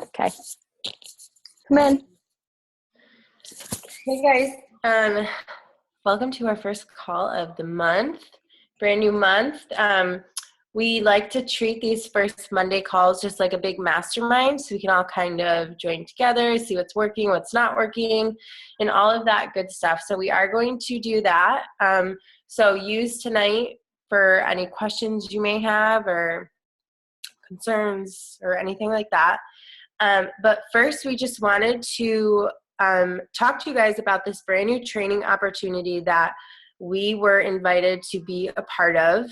Okay. Come in. Hey guys, welcome to our first call of the month, brand new month. We like to treat these first Monday calls just like a big mastermind, so we can all kind of join together, see what's working, what's not working, and all of that good stuff. So we are going to do that. So use tonight for any questions you may have or concerns or anything like that. But first, we just wanted to talk to you guys about this brand new training opportunity that we were invited to be a part of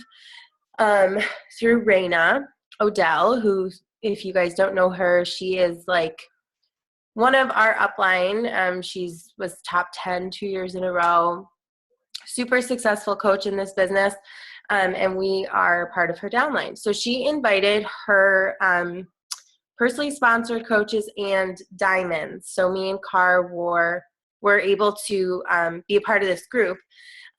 through Raina Odell, who, if you guys don't know her, she is like one of our upline. She's was top 10 2 years in a row, super successful coach in this business, and we are part of her downline. So she invited her personally sponsored coaches and diamonds. So me and Car were able to be a part of this group.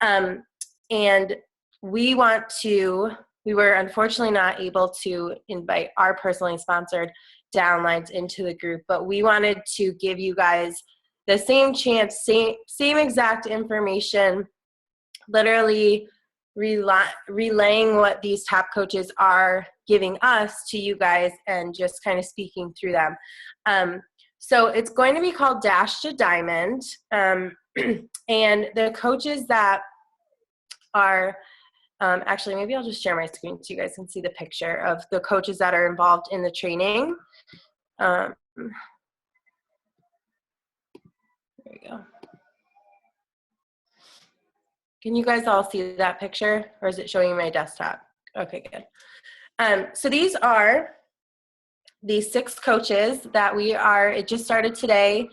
And we were unfortunately not able to invite our personally sponsored downlines into the group, but we wanted to give you guys the same chance, same exact information, literally relaying what these top coaches are giving us to you guys and just kind of speaking through them. So it's going to be called Dash to Diamond. And the coaches that are, actually, maybe I'll just share my screen so you guys can see the picture of the coaches that are involved in the training. There we go. Can you guys all see that picture, or is it showing my desktop? Okay, good. So these are the 6 coaches that we are, it just started today.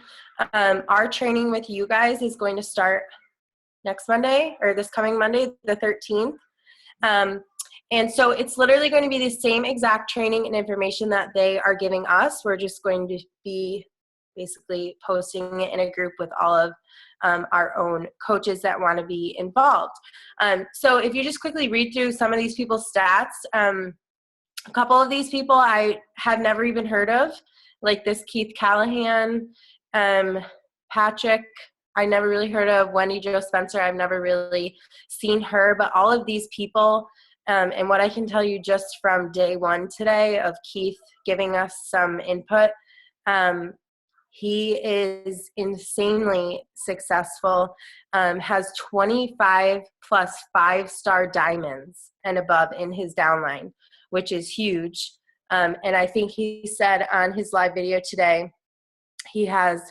Our training with you guys is going to start next Monday, or this coming Monday, the 13th. And so it's literally going to be the same exact training and information that they are giving us. We're just going to be basically posting it in a group with all of our own coaches that want to be involved. So if you just quickly read through some of these people's stats, a couple of these people I had never even heard of, like this Keith Callahan, Patrick, I never really heard of. Wendy Jo Spencer, I've never really seen her, but all of these people, and what I can tell you just from day one today of Keith giving us some input, he is insanely successful, has 25 plus 5-star diamonds and above in his downline, which is huge. And I think he said on his live video today, he has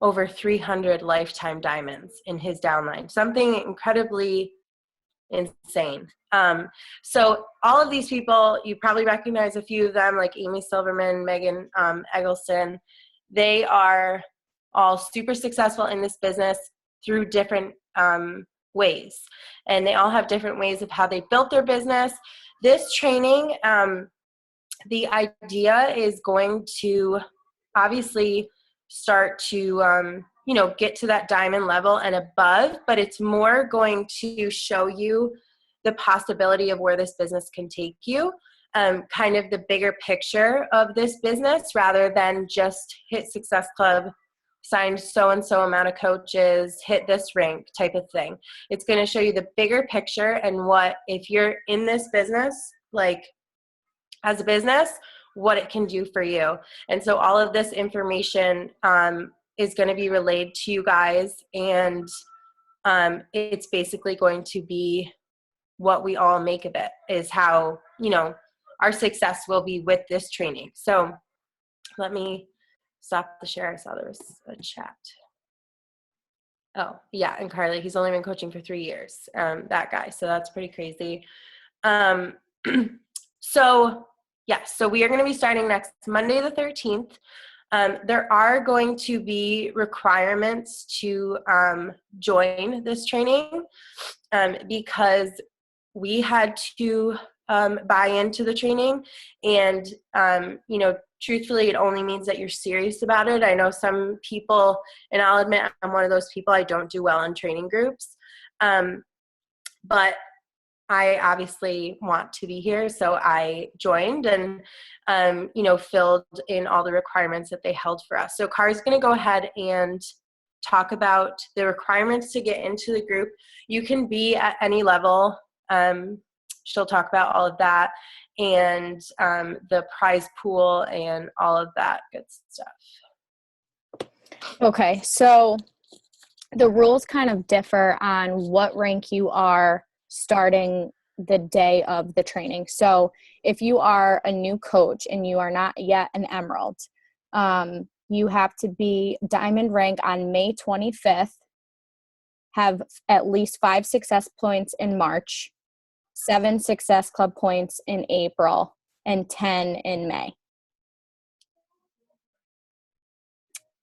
over 300 lifetime diamonds in his downline, something incredibly insane. So all of these people, you probably recognize a few of them, like Amy Silverman, Megan Eggleston. They are all super successful in this business through different ways. And they all have different ways of how they built their business. This training, the idea is going to obviously start to, get to that diamond level and above, but it's more going to show you the possibility of where this business can take you. Kind of the bigger picture of this business rather than just hit Success Club, signed so-and-so amount of coaches, hit this rank type of thing. It's going to show you the bigger picture and what, if you're in this business, like as a business, what it can do for you. And so all of this information is going to be relayed to you guys, and it's basically going to be what we all make of it, is how, our success will be with this training. So let me stop the share. I saw there was a chat. Oh, yeah, and Carly, he's only been coaching for 3 years, that guy. So that's pretty crazy. So we are going to be starting next Monday the 13th. There are going to be requirements to join this training because we had to buy into the training, and truthfully, it only means that you're serious about it. I know some people, and I'll admit I'm one of those people, I don't do well in training groups, but I obviously want to be here, so I joined and, filled in all the requirements that they held for us. So Kari's going to go ahead and talk about the requirements to get into the group. You can be at any level. She'll talk about all of that and the prize pool and all of that good stuff. Okay, so the rules kind of differ on what rank you are starting the day of the training. So if you are a new coach and you are not yet an Emerald, you have to be Diamond rank on May 25th, have at least 5 success points in March, 7 success club points in April, and 10 in May.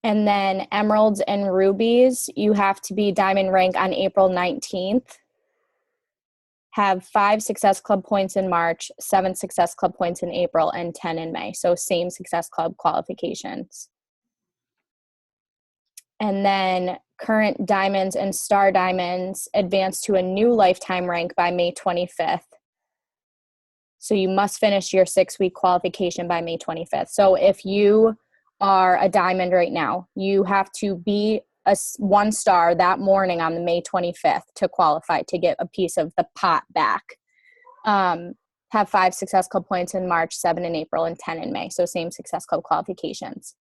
And then Emeralds and Rubies, you have to be Diamond rank on April 19th, have 5 Success Club points in March, 7 Success Club points in April, and 10 in May. So same Success Club qualifications. And then current Diamonds and Star Diamonds advance to a new lifetime rank by May 25th. So you must finish your 6-week qualification by May 25th. So if you are a Diamond right now, you have to be a 1 star that morning on the May 25th to qualify to get a piece of the pot back. Have 5 Success Club points in March, 7 in April, and 10 in May. So same Success Club qualifications.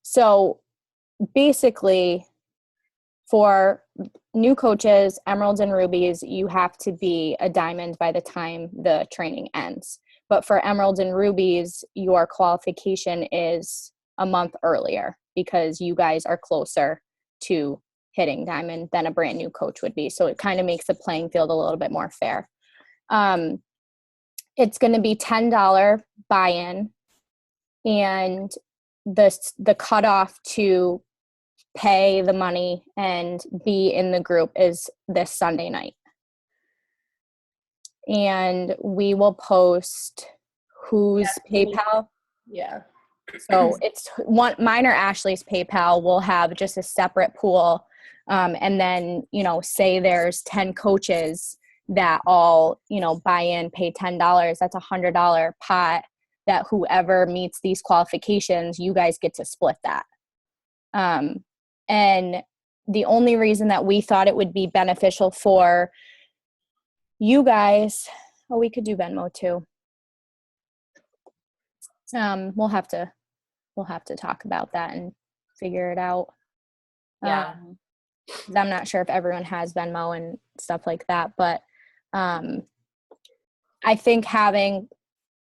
So basically, for new coaches, Emeralds and Rubies, you have to be a Diamond by the time the training ends. But for Emeralds and Rubies, your qualification is a month earlier because you guys are closer to hitting Diamond than a brand new coach would be. So it kind of makes the playing field a little bit more fair. It's going to be $10 buy-in, and the cutoff to pay the money and be in the group is this Sunday night. And we will post whose PayPal. Yeah. So it's mine or Ashley's PayPal will have just a separate pool. And then, say there's 10 coaches that all, buy in, pay $10. That's $100 pot that whoever meets these qualifications, you guys get to split that. And the only reason that we thought it would be beneficial for you guys, we could do Venmo too. We'll have to talk about that and figure it out. Yeah. I'm not sure if everyone has Venmo and stuff like that, but I think having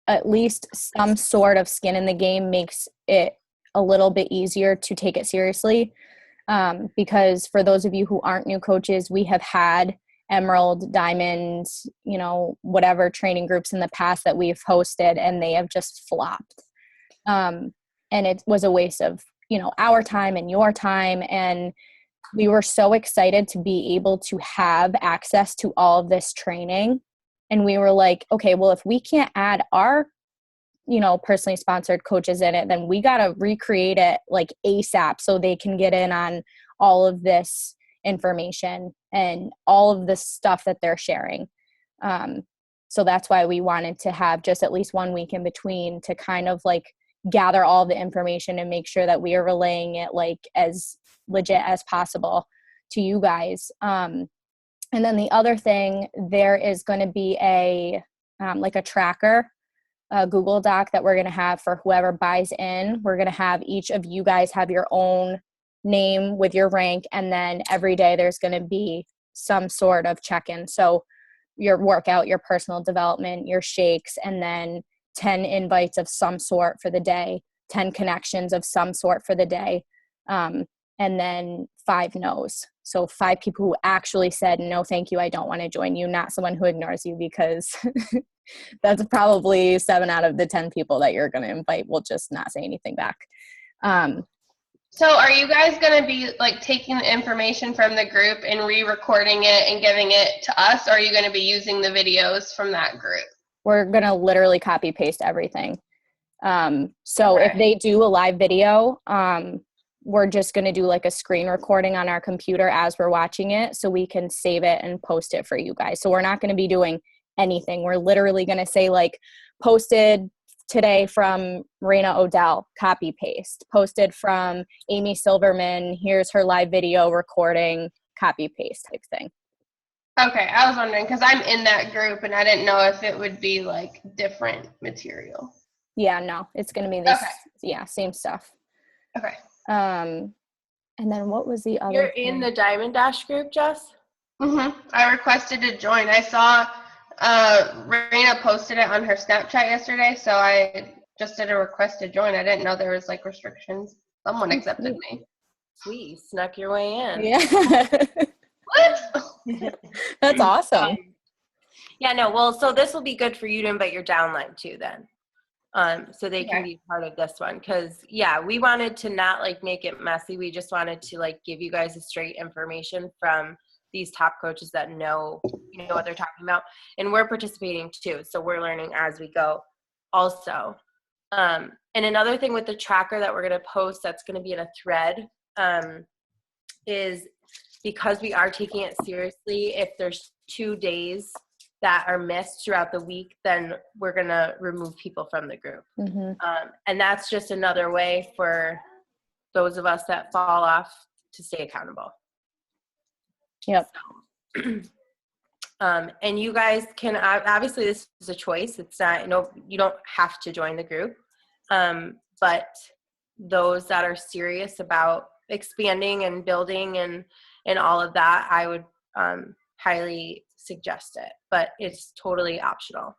at least some sort of skin in the game makes it a little bit easier to take it seriously. Because for those of you who aren't new coaches, we have had Emerald, Diamond, whatever training groups in the past that we've hosted, and they have just flopped. And it was a waste of, our time and your time. And we were so excited to be able to have access to all of this training. And we were like, okay, well, if we can't add our, personally sponsored coaches in it, then we got to recreate it like ASAP so they can get in on all of this information and all of the stuff that they're sharing. So that's why we wanted to have just at least 1 week in between to kind of like gather all the information and make sure that we are relaying it like as legit as possible to you guys. And then the other thing, there is going to be a tracker, a Google Doc that we're going to have for whoever buys in. We're going to have each of you guys have your own name with your rank, and then every day there's going to be some sort of check-in. So your workout, your personal development, your shakes, and then 10 invites of some sort for the day, 10 connections of some sort for the day, and then 5 no's. So 5 people who actually said, no, thank you, I don't want to join you, not someone who ignores you, because that's probably 7 out of the 10 people that you're going to invite will just not say anything back. So are you guys going to be like taking the information from the group and re-recording it and giving it to us? Or are you going to be using the videos from that group? We're going to literally copy paste everything. So if they do a live video, we're just going to do like a screen recording on our computer as we're watching it so we can save it and post it for you guys. So we're not going to be doing anything. We're literally going to say like posted today from Raina Odell, copy paste, posted from Amy Silverman, here's her live video recording, copy paste type thing. Okay, I was wondering because I'm in that group and I didn't know if it would be like different material. Yeah, no, it's going to be this. Okay. Yeah, same stuff. Okay. And then what was the other You're in the Diamond Dash group, Jess? I requested to join. I saw Raina posted it on her Snapchat yesterday, so I just did a request to join. I didn't know there was like restrictions. Someone accepted me. Sweet, you snuck your way in. Yeah. What? That's awesome. Yeah, no, well, so this will be good for you to invite your downline too then. So they can Okay. be part of this one. Cause yeah, we wanted to not like make it messy. We just wanted to like give you guys the straight information from these top coaches that know, you know what they're talking about. And we're participating too. So we're learning as we go also. And another thing with the tracker that we're going to post that's going to be in a thread is because we are taking it seriously, if there's 2 days that are missed throughout the week, then we're going to remove people from the group. And that's just another way for those of us that fall off to stay accountable. Yep. And you guys can, obviously this is a choice. It's not, no, you don't have to join the group. But those that are serious about expanding and building and all of that, I would highly suggest it, but it's totally optional.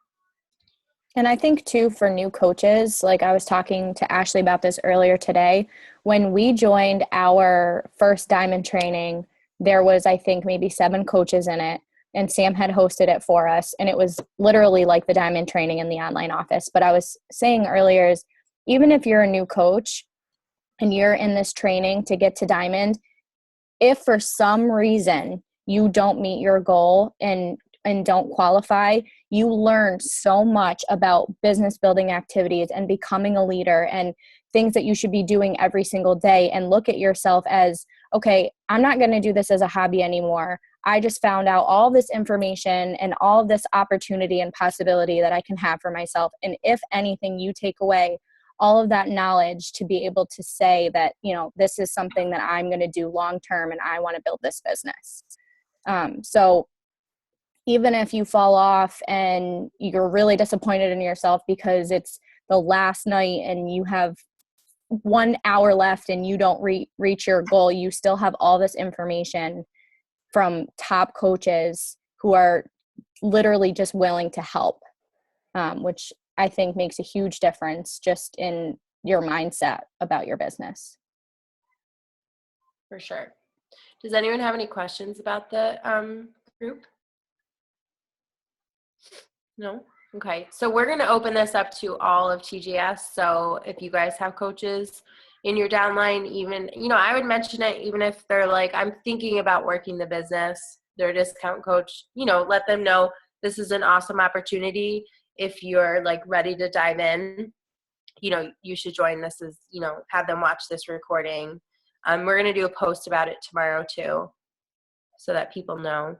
And I think too, for new coaches, like I was talking to Ashley about this earlier today, when we joined our first Diamond training, there was, I think, maybe 7 coaches in it, and Sam had hosted it for us. And it was literally like the Diamond training in the online office. But I was saying earlier is even if you're a new coach and you're in this training to get to Diamond, if for some reason you don't meet your goal and don't qualify, you learn so much about business building activities and becoming a leader and things that you should be doing every single day, and look at yourself as, okay, I'm not going to do this as a hobby anymore. I just found out all this information and all this opportunity and possibility that I can have for myself. And if anything, you take away all of that knowledge to be able to say that, you know, this is something that I'm going to do long term and I want to build this business. So even if you fall off and you're really disappointed in yourself because it's the last night and you have 1 hour left and you don't reach your goal, you still have all this information from top coaches who are literally just willing to help, which I think makes a huge difference just in your mindset about your business. For sure. Does anyone have any questions about the group? No? Okay. So we're going to open this up to all of TGS. So if you guys have coaches in your downline, even, you know, I would mention it even if they're like, I'm thinking about working the business, they're a discount coach, you know, let them know this is an awesome opportunity. If you're like ready to dive in, you know, you should join. This is, you know, have them watch this recording. We're going to do a post about it tomorrow too, so that people know.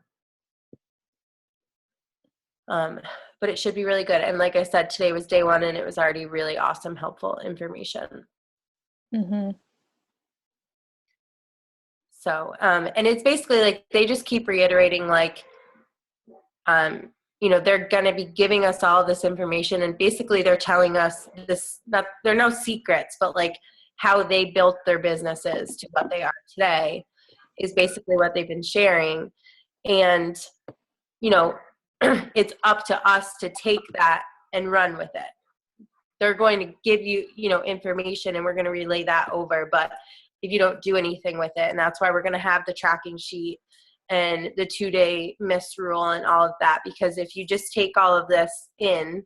But it should be really good. And like I said, today was day 1 and it was already really awesome, helpful information. So, and it's basically like, they just keep reiterating like, you know, they're going to be giving us all this information, and basically they're telling us this, that there are no secrets, but like how they built their businesses to what they are today is basically what they've been sharing. And, you know, it's up to us to take that and run with it. They're going to give you, you know, information, and we're going to relay that over, but if you don't do anything with it, and that's why we're going to have the tracking sheet and the 2-day miss rule and all of that, because if you just take all of this in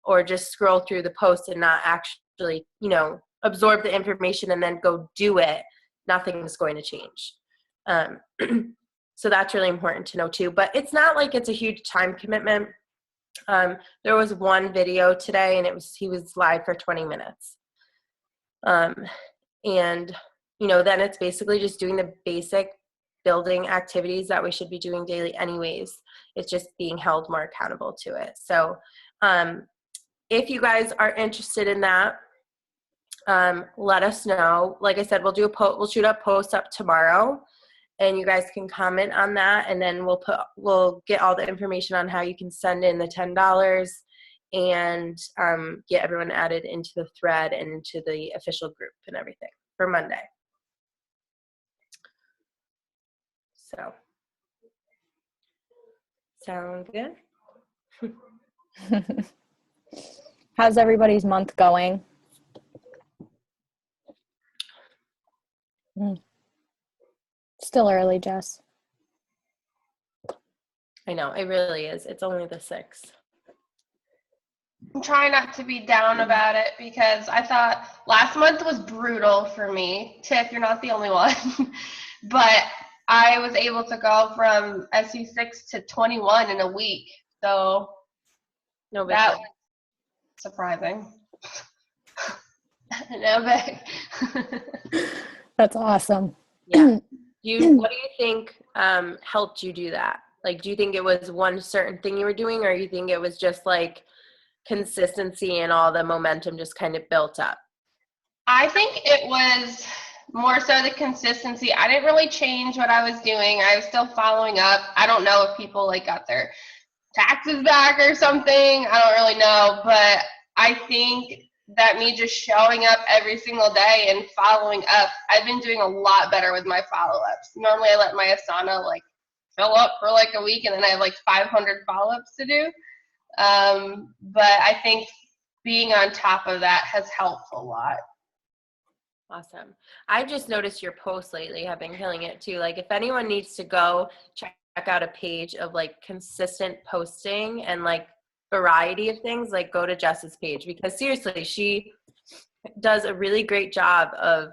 or just scroll through the post and not actually, you know, absorb the information and then go do it, nothing's going to change. So that's really important to know too, but it's not like it's a huge time commitment. There was one video today and he was live for 20 minutes. And, then it's basically just doing the basic building activities that we should be doing daily anyways. It's just being held more accountable to it. So if you guys are interested in that, let us know. Like I said, we'll shoot a post up tomorrow, and you guys can comment on that, and then we'll get all the information on how you can send in the $10 and get everyone added into the thread and into the official group and everything for Monday. So, sound good? How's everybody's month going? Still early, Jess. I know, it really is. It's only the 6th. I'm trying not to be down about it because I thought last month was brutal for me. Tiff, you're not the only one. But I was able to go from SE6 to 21 in a week. So that was surprising. No big. That's awesome. Yeah. What do you think helped you do that? Like, do you think it was one certain thing you were doing, or you think it was just like consistency and all the momentum just kind of built up? I think it was more so the consistency. I didn't really change what I was doing. I was still following up. I don't know if people like got their taxes back or something. I don't really know, but I think that me just showing up every single day and following up, I've been doing a lot better with my follow-ups. Normally I let my Asana like fill up for like a week and then I have like 500 follow-ups to do. But I think being on top of that has helped a lot. Awesome. I've just noticed your posts lately have been killing it too. Like, if anyone needs to go check out a page of like consistent posting and like variety of things, like go to Jess's page, because seriously, she does a really great job of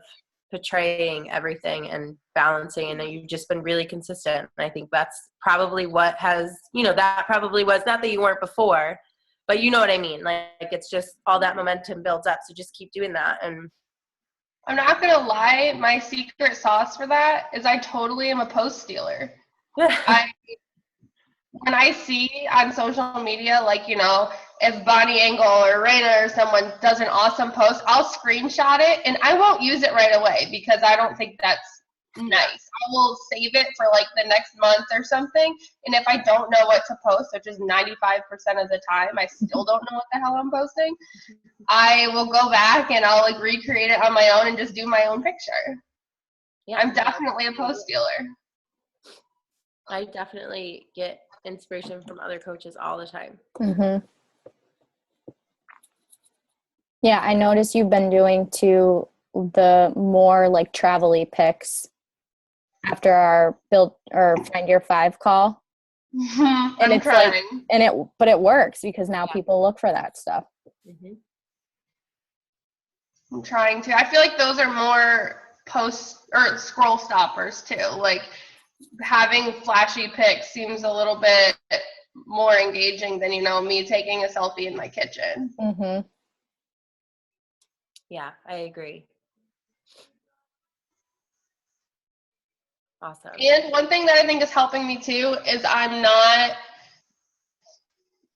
portraying everything and balancing, and you've just been really consistent. And I think that's probably what has, that probably was, not that you weren't before, but you know what I mean? Like it's just all that momentum builds up. So just keep doing that. And I'm not going to lie, my secret sauce for that is I totally am a post stealer. When I see on social media, like, if Bonnie Engel or Raina or someone does an awesome post, I'll screenshot it, and I won't use it right away because I don't think that's nice. I will save it for like the next month or something, and if I don't know what to post, which is 95% of the time, I still don't know what the hell I'm posting, I will go back and I'll like recreate it on my own and just do my own picture. Yeah, I'm definitely a post stealer. I definitely get inspiration from other coaches all the time. Mm-hmm. Yeah, I noticed you've been doing too the more like travel-y pics after our Find Your 5 call. Mm-hmm. And I'm it's trying. like, but it works because now people look for that stuff. Mm-hmm. I'm trying to. I feel like those are more post or scroll stoppers too. Like having flashy pics seems a little bit more engaging than, me taking a selfie in my kitchen. Mm-hmm. Yeah, I agree. Awesome. And one thing that I think is helping me too is I'm not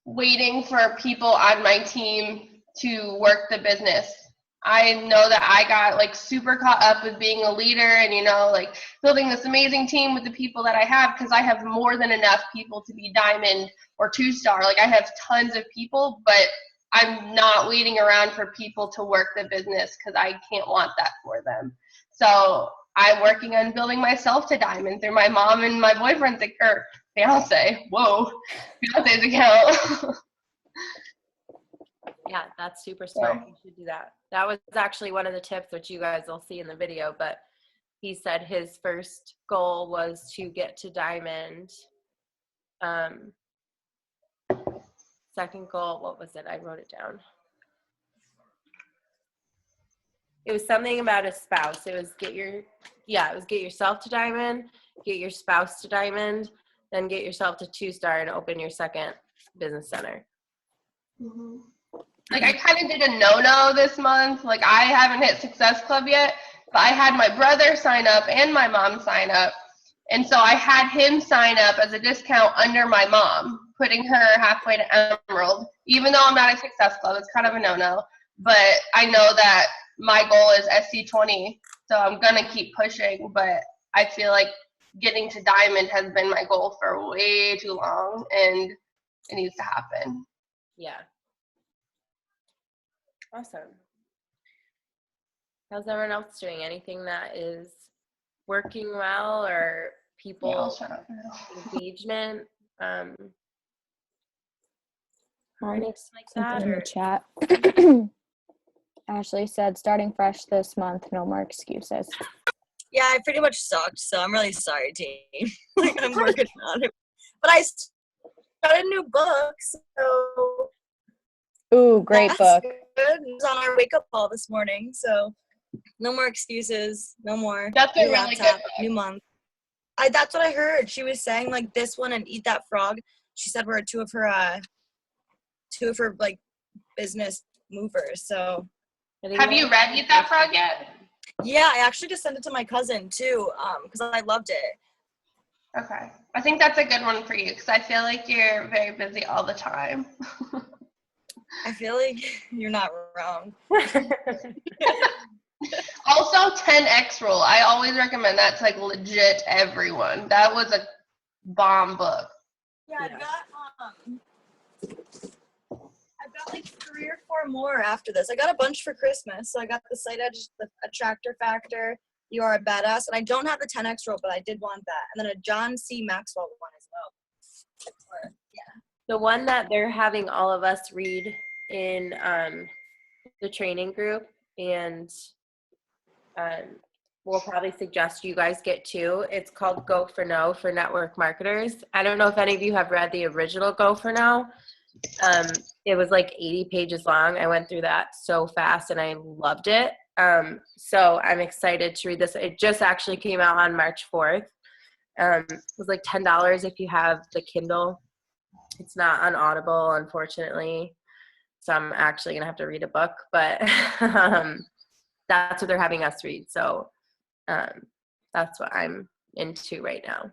waiting for people on my team to work the business. I know that I got like super caught up with being a leader and, like building this amazing team with the people that I have, because I have more than enough people to be diamond or 2-star. Like I have tons of people, but I'm not waiting around for people to work the business because I can't want that for them. So I'm working on building myself to diamond through my mom and my boyfriend's or fiance's account. Yeah, that's super smart. You should do that. That was actually one of the tips, which you guys will see in the video, but he said his first goal was to get to diamond. Second goal, what was it? I wrote it down. It was something about a spouse. It was get yourself to diamond, get your spouse to diamond, then get yourself to 2-star and open your second business center. Mm-hmm. Like I kind of did a no-no this month. Like I haven't hit Success Club yet. but I had my brother sign up and my mom sign up. And so I had him sign up as a discount under my mom, putting her halfway to Emerald. Even though I'm not a Success Club, it's kind of a no-no. But I know that my goal is SC20, so I'm going to keep pushing. But I feel like getting to Diamond has been my goal for way too long, and it needs to happen. Yeah. Awesome. How's everyone else doing? Anything that is working well, or people Yeah, I'll shut up now. engagement? Something Like that, in or the chat. Ashley said, starting fresh this month, no more excuses. Yeah, I pretty much sucked, so I'm really sorry, team. Like, I'm working on it. But I started a new book, so Ooh, great that's book. good. It was on our wake-up call this morning, so no more excuses, no more That's a new really laptop, good book. new month. That's what I heard. She was saying, like, this one and Eat That Frog. She said were two of her like business movers. So Have you read Eat That Frog yet? yeah, I actually just sent it to my cousin too, because I loved it. Okay. I think that's a good one for you because I feel like you're very busy all the time. I feel like you're not wrong. Also, 10X Rule. I always recommend that to like legit everyone. That was a bomb book. Yeah, I've got like 3 or 4 more after this. I got a bunch for Christmas. So I got the Sight Edge, the Attractor Factor, You Are a Badass, and I don't have the 10X Rule, but I did want that. And then a John C. Maxwell one as well. The one that they're having all of us read in the training group, and we'll probably suggest you guys get too. It's called Go for No for Network Marketers. I don't know if any of you have read the original Go for No. It was like 80 pages long. I went through that so fast and I loved it. So I'm excited to read this. It just actually came out on March 4th. It was like $10 if you have the Kindle. It's not on Audible, unfortunately. So I'm actually going to have to read a book, but that's what they're having us read. So that's what I'm into right now.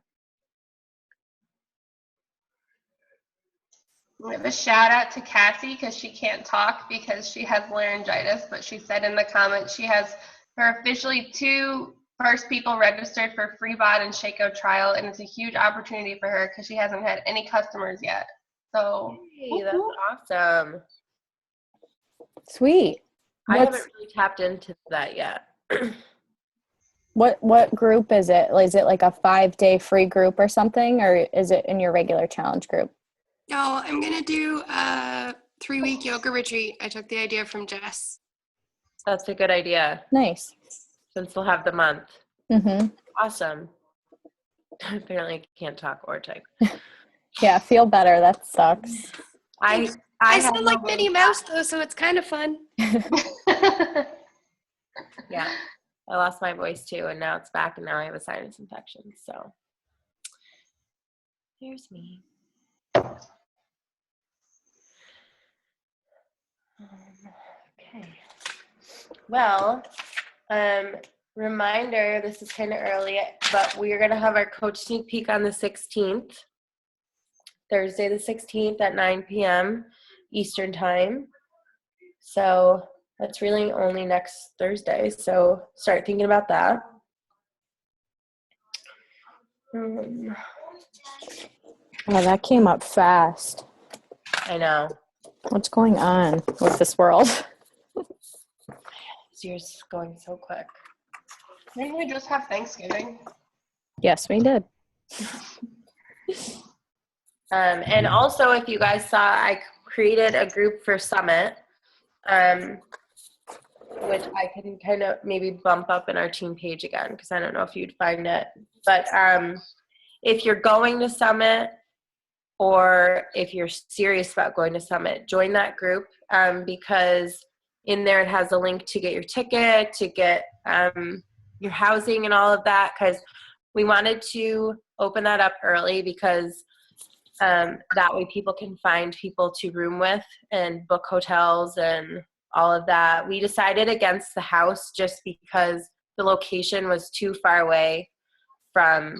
We have a shout out to Cassie because she can't talk because she has laryngitis, but she said in the comments she has her officially 2 first people registered for free bot and Shaco trial, and it's a huge opportunity for her because she hasn't had any customers yet. So Hey, that's awesome. Sweet. I haven't really tapped into that yet. What group is it? Is it like a 5-day free group or something, or is it in your regular challenge group? No, I'm going to do a 3-week yoga retreat. I took the idea from Jess. That's a good idea, Nice. since we'll have the month. Mm-hmm. Awesome. Apparently can't talk or type. Yeah, feel better. That sucks. I sound like Minnie Mouse, though, so it's kind of fun. Yeah, I lost my voice too, and now it's back, and now I have a sinus infection. So here's me. Okay. Well, reminder, this is kind of early, but we are going to have our coach sneak peek on the 16th, Thursday the 16th at 9 p.m. Eastern time. So that's really only next Thursday, so start thinking about that. Oh, that came up fast. I know. What's going on with this world? This year's going so quick. Didn't we just have Thanksgiving? Yes, we did. And also, if you guys saw, I created a group for Summit, which I can kind of maybe bump up in our team page again, because I don't know if you'd find it. But if you're going to Summit, or if you're serious about going to Summit, join that group, because in there it has a link to get your ticket, to get your housing and all of that, because we wanted to open that up early because that way people can find people to room with and book hotels and all of that. We decided against the house just because the location was too far away from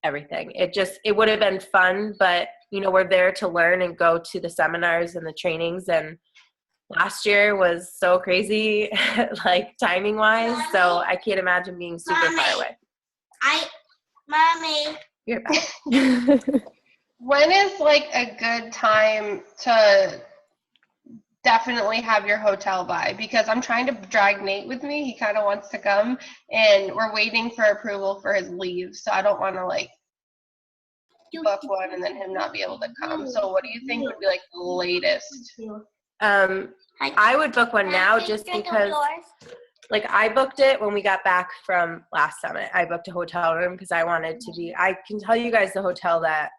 everything. It would have been fun, but we're there to learn and go to the seminars and the trainings, and last year was so crazy, like timing wise. So I can't imagine being super far away. Mommy. You're back. When is like a good time to definitely have your hotel by? Because I'm trying to drag Nate with me. He kind of wants to come, and we're waiting for approval for his leave. So I don't want to like book one and then him not be able to come. So what do you think would be like the latest? I would book one now just because, like, I booked it when we got back from last summit. I booked a hotel room because I wanted to be, I can tell you guys the hotel that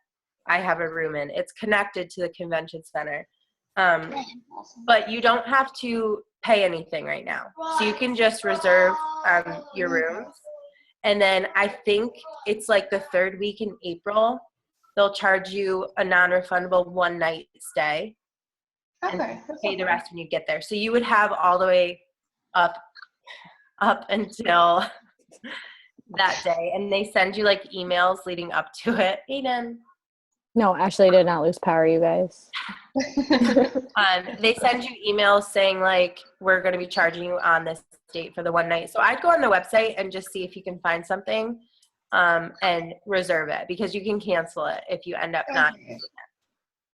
I have a room in. It's connected to the convention center. But you don't have to pay anything right now. So you can just reserve your rooms. And then I think it's like the third week in April, they'll charge you a non-refundable one-night stay. Okay. And pay the rest when you get there. So you would have all the way up until that day. And they send you like emails leading up to it. Aiden. No, Ashley did not lose power, you guys. They send you emails saying like, we're going to be charging you on this date for the one night. So I'd go on the website and just see if you can find something and reserve it, because you can cancel it if you end up not using it.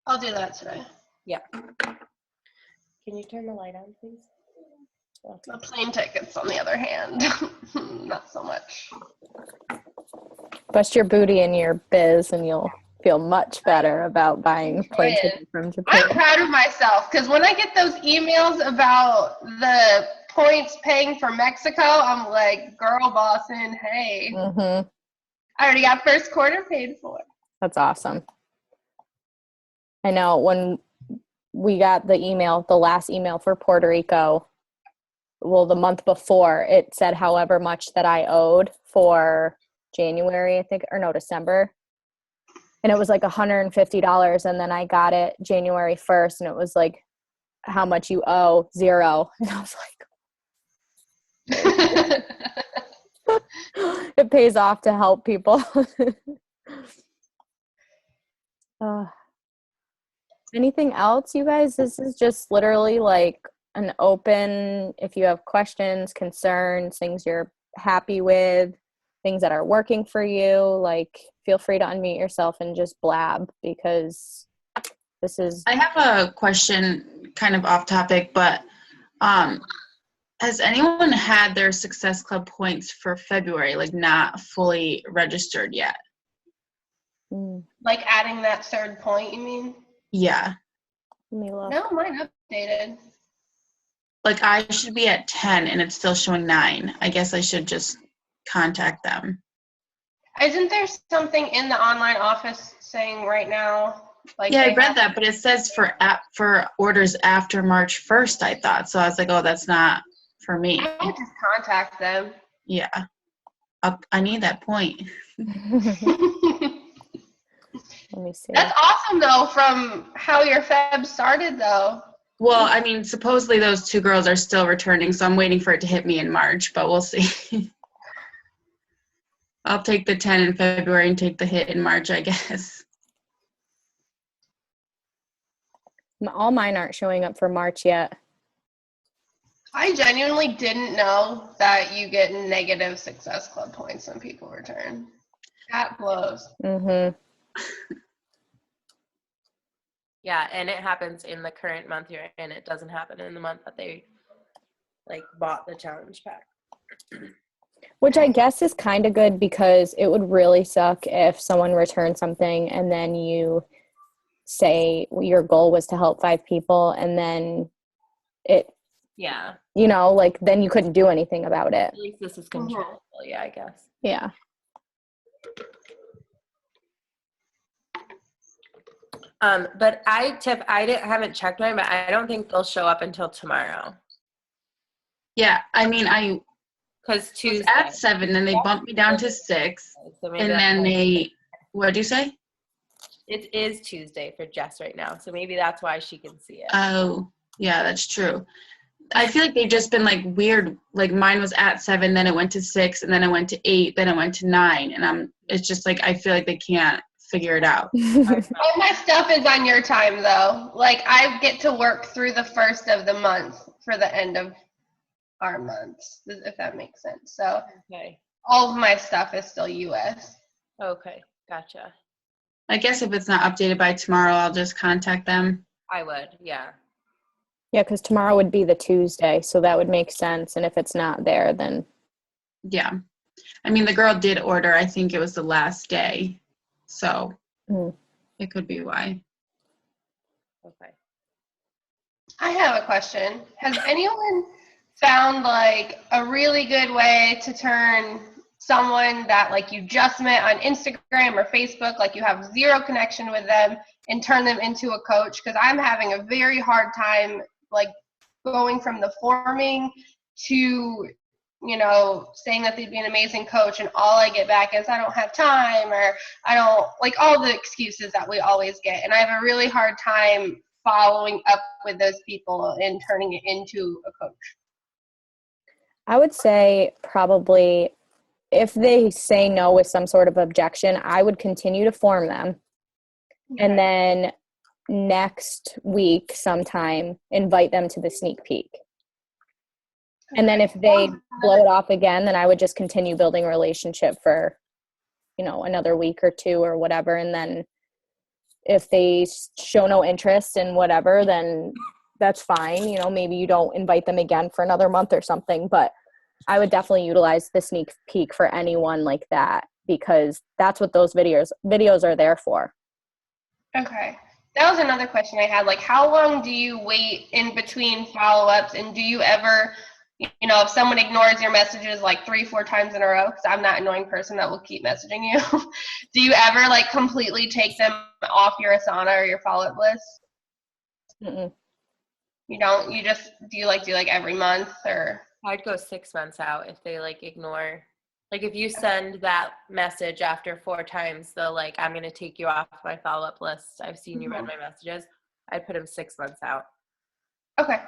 I'll do that today. Yeah. Can you turn the light on, please? The plane tickets, on the other hand, not so much. Bust your booty in your biz and you'll feel much better about buying plane tickets from Japan. I'm proud of myself because when I get those emails about the points paying for Mexico, I'm like, girl bossing, hey. Mm-hmm. I already got first quarter paid for. That's awesome. I know when we got the last email for Puerto Rico, well, the month before, it said however much that I owed for January, I think, or no, December. And it was like $150. And then I got it January 1st, and it was like, how much you owe? $0. And I was like, it pays off to help people. Anything else, you guys? This is just literally like an open, if you have questions, concerns, things you're happy with, things that are working for you, like feel free to unmute yourself and just blab, because this is... I have a question kind of off topic, but has anyone had their Success Club points for February, like not fully registered yet? Like adding that third point, you mean? Yeah. Let me look. No, mine updated. Like I should be at 10 and it's still showing 9. I guess I should just contact them. Isn't there something in the online office saying right now? Like yeah, I read that, but it says for orders after March 1st, I thought. So I was like, oh, that's not for me. I would just contact them. Yeah. I need that point. Let me see. That's awesome, though, from how your Feb started, though. Well, I mean, supposedly those 2 girls are still returning, so I'm waiting for it to hit me in March, but we'll see. I'll take the 10 in February and take the hit in March, I guess. All mine aren't showing up for March yet. I genuinely didn't know that you get negative Success Club points when people return. That blows. Mm-hmm. Yeah, and it happens in the current month you're in. It doesn't happen in the month that they like bought the challenge pack. Which I guess is kind of good, because it would really suck if someone returned something and then you say your goal was to help 5 people and then it, Yeah. you know, like then you couldn't do anything about it. At least this is controllable. Yeah, I guess. Yeah. But haven't checked mine, but I don't think they'll show up until tomorrow. Yeah, I mean, I Because Tuesday. was at 7, then they bumped me down to 6, So maybe and then what'd you say? It is Tuesday for Jess right now, so maybe that's why she can see it. Oh, yeah, that's true. I feel like they've just been like weird. Like mine was at 7, then it went to 6, and then it went to 8, then it went to 9, and it's just like I feel like they can't figure it out. All my stuff is on your time though. Like I get to work through the first of the month for the end of our months, if that makes sense. So Okay. all of my stuff is still US. Okay. Gotcha. I guess if it's not updated by tomorrow, I'll just contact them. I would. Yeah. Yeah, because tomorrow would be the Tuesday, so that would make sense. And if it's not there, then Yeah. I mean, the girl did order. I think it was the last day. So it could be why. Okay. I have a question. Has anyone found like a really good way to turn someone that like you just met on Instagram or Facebook, like you have zero connection with them, and turn them into a coach? Because I'm having a very hard time like going from the forming to, you know, saying that they'd be an amazing coach, and all I get back is I don't have time, or I don't, like all the excuses that we always get. And I have a really hard time following up with those people and turning it into a coach. I would say probably if they say no with some sort of objection, I would continue to form them. And then next week sometime, invite them to the sneak peek. And then if they blow it off again, then I would just continue building a relationship for, you know, another week or two or whatever. And then if they show no interest in whatever, then that's fine. You know, maybe you don't invite them again for another month or something. But I would definitely utilize the sneak peek for anyone like that, because that's what those videos are there for. Okay. That was another question I had. Like, how long do you wait in between follow-ups? And do you ever, you know, if someone ignores your messages like 3-4 times in a row, because I'm not an annoying person that will keep messaging you, do you ever like completely take them off your Asana or your follow-up list? Mm-mm. You don't? You just, do you like every month or? I'd go 6 months out if they like ignore. Like if you send that message after 4 times, they'll like, I'm going to take you off my follow-up list. I've seen you read my messages. I'd put them 6 months out. Okay.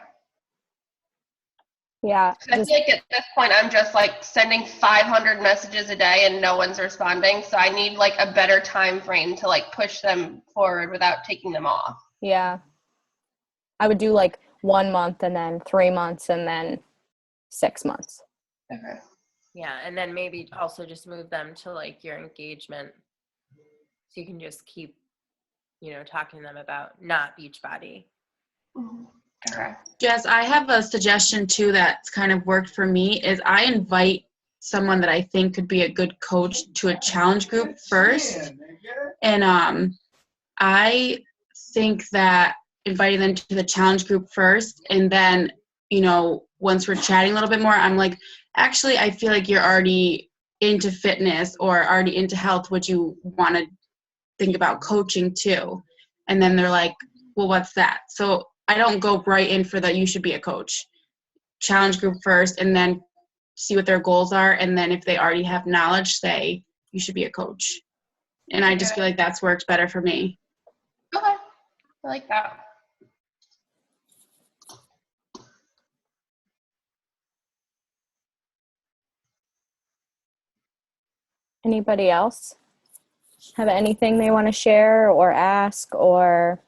Yeah. I feel like at this point, I'm just like sending 500 messages a day and no one's responding. So I need like a better time frame to like push them forward without taking them off. Yeah. I would do like 1 month and then 3 months and then 6 months. Okay. Yeah, and then maybe also just move them to like your engagement, so you can just keep, you know, talking to them about not Beachbody. Okay. Jess, I have a suggestion too that's kind of worked for me is I invite someone that I think could be a good coach to a challenge group first. And I think that inviting them to the challenge group first, and then, you know, once we're chatting a little bit more, I'm like, actually, I feel like you're already into fitness or already into health. Would you want to think about coaching too? And then they're like, well, what's that? So I don't go right in for that you should be a coach. Challenge group first, and then see what their goals are. And then if they already have knowledge, say you should be a coach. And I just feel like that's worked better for me. Okay. I like that. Anybody else have anything they want to share or ask or?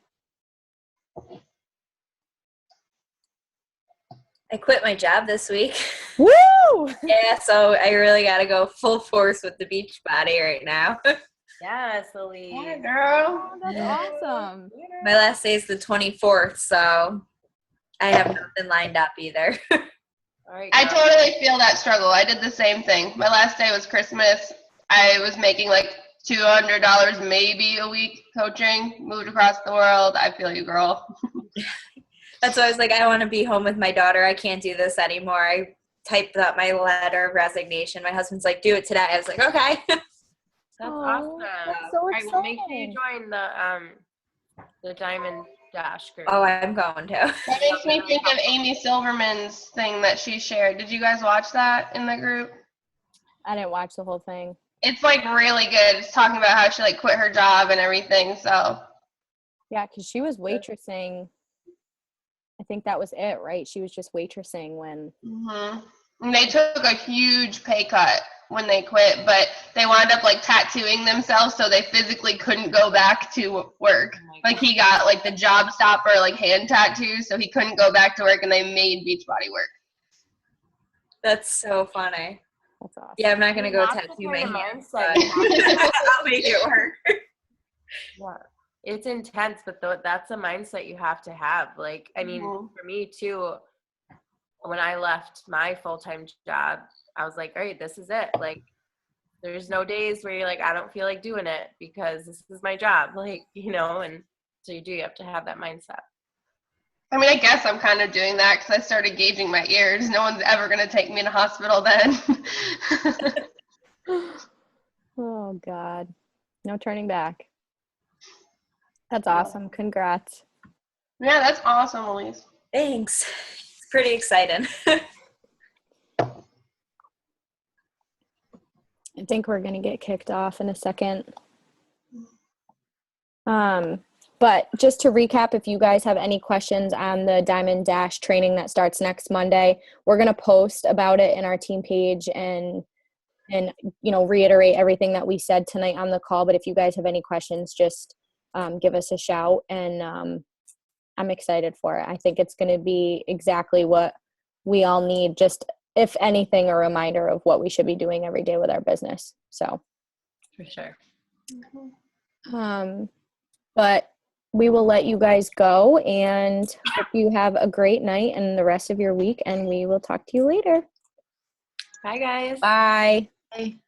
I quit my job this week. Woo! Yeah, so I really got to go full force with the Beachbody right now. Yes, Lily. Yeah, girl. That's awesome. My last day is the 24th, so I have nothing lined up either. All right. I girl. totally feel that struggle. I did the same thing. My last day was Christmas. I was making like $200 maybe a week coaching, moved across the world. I feel you, girl. That's why I was like, I want to be home with my daughter. I can't do this anymore. I typed up my letter of resignation. My husband's like, do it today. I was like, okay. That's Aw, awesome. that's so All right, well, make sure you exciting. join the Diamond Dash group. Oh, I'm going to. That makes me think of Amy Silverman's thing that she shared. Did you guys watch that in the group? I didn't watch the whole thing. It's like really good. It's talking about how she like quit her job and everything. So Yeah, because she was waitressing I think that was it, right? She was just waitressing when. Hmm. And they took a huge pay cut when they quit, but they wound up like tattooing themselves so they physically couldn't go back to work. Like he got like the job stopper, like hand tattoos, so he couldn't go back to work, and they made Beachbody work. That's so funny. That's awesome. Yeah, I'm not gonna go That's the tattoo my kind of hands, mindset but you have to I'll make it work. Yeah. It's intense, but that's a mindset you have to have. Like, I mean, for me too, when I left my full-time job, I was like, all right, this is it. Like, there's no days where you're like, I don't feel like doing it because this is my job. Like, and so you have to have that mindset. I mean, I guess I'm kind of doing that because I started gauging my ears. No one's ever going to take me to hospital then. Oh God, no turning back. That's awesome. Congrats. Yeah, that's awesome, Elise. Thanks. It's pretty exciting. I think we're gonna get kicked off in a second. But just to recap, if you guys have any questions on the Diamond Dash training that starts next Monday, we're gonna post about it in our team page and reiterate everything that we said tonight on the call. But if you guys have any questions, just give us a shout, and I'm excited for it. I think it's going to be exactly what we all need, just if anything, a reminder of what we should be doing every day with our business. So For sure. But we will let you guys go, and hope you have a great night and the rest of your week, and we will talk to you later. Bye, guys. Bye. Bye.